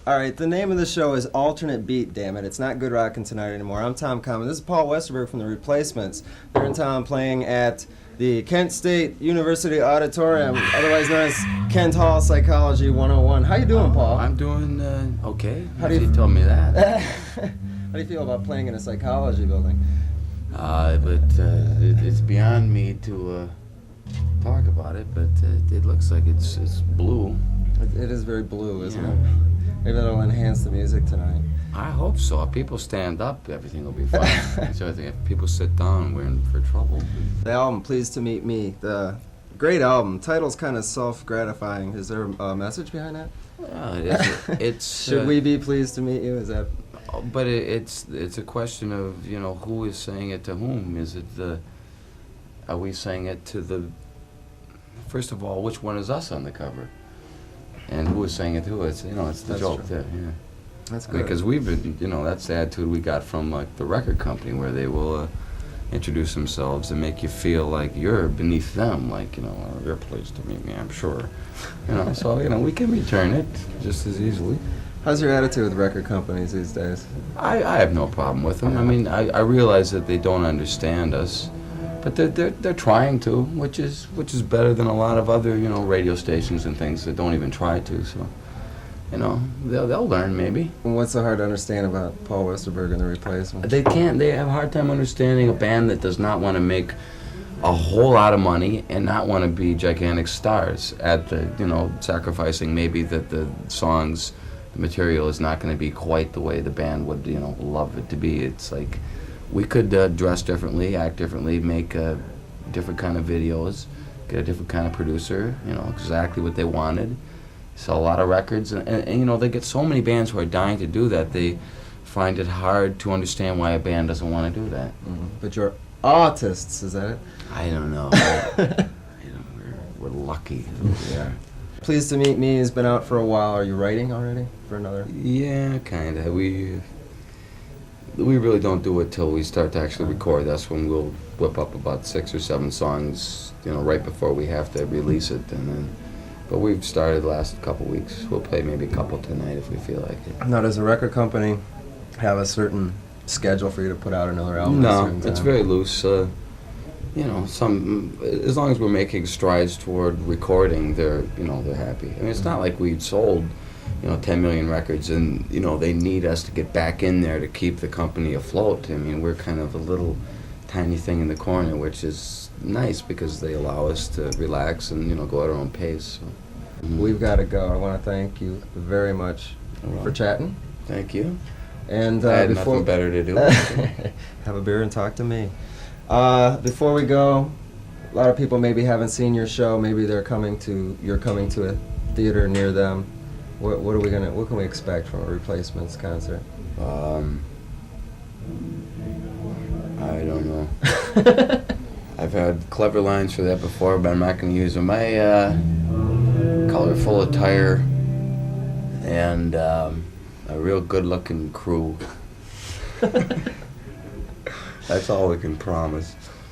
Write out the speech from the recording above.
All right, the name of the show is Alternate Beat, damn it. It's not Good Rockin' Tonight anymore. I'm Tom Common. This is Paul Westerberg from The Replacements. They're in town playing at the Kent State University Auditorium, otherwise known as Kent Hall Psychology 101. How you doing, Paul? I'm doing okay. How do you told me that. How do you feel about playing in a psychology building? It's beyond me to talk about it, but it looks like it's blue. It is very blue, isn't it? Maybe that'll enhance the music tonight. I hope so. If people stand up, everything will be fine. So I think if people sit down, we're in for trouble. The album, Pleased to Meet Me, the great album. Title's kind of self-gratifying. Is there a message behind that? It's Should we be pleased to meet you? Is that? But it's a question of, you know, who is saying it to whom. Is it are we saying it to the? First of all, which one is us on the cover? And who is saying it to who? It's, you know, it's the joke there, yeah. That's good. Because we've been, you know, that's the attitude we got from, like, the record company, where they will introduce themselves and make you feel like you're beneath them, like, you know, you're pleased to meet me, I'm sure. You know, so, you know, we can return it just as easily. How's your attitude with record companies these days? I have no problem with them. I mean, I realize that they don't understand us. But they're trying to, which is better than a lot of other, you know, radio stations and things that don't even try to. So, you know, they'll learn maybe. What's so hard to understand about Paul Westerberg and The Replacements? They can't. They have a hard time understanding a band that does not want to make a whole lot of money and not want to be gigantic stars at the, you know, sacrificing maybe that the songs, the material is not going to be quite the way the band would, you know, love it to be. It's like, we could dress differently, act differently, make different kind of videos, get a different kind of producer, you know, exactly what they wanted, sell a lot of records, and you know, they get so many bands who are dying to do that, they find it hard to understand why a band doesn't want to do that. Mm-hmm. But you're artists, is that it? I don't know. You know, we're lucky. Yeah. Pleased to Meet Me has been out for a while. Are you writing already for another? Yeah, kind of. We really don't do it till we start to actually record. That's when we'll whip up about 6 or 7 songs, you know, right before we have to release it. And then, but we've started the last couple weeks. We'll play maybe a couple tonight if we feel like it. Now, does a record company have a certain schedule for you to put out another album? No, it's very loose. You know, as long as we're making strides toward recording, they're happy. I mean, it's not like we've sold, you know, 10 million records and, you know, they need us to get back in there to keep the company afloat. I mean, we're kind of a little tiny thing in the corner, which is nice because they allow us to relax and, you know, go at our own pace. So. We've got to go. I want to thank you very much for chatting. Thank you. And I had nothing better to do. Have a beer and talk to me. Before we go, a lot of people maybe haven't seen your show. Maybe you're coming to a theater near them. What can we expect from a Replacements concert? I don't know. I've had clever lines for that before, but I'm not going to use them. Colorful attire and a real good-looking crew. That's all we can promise.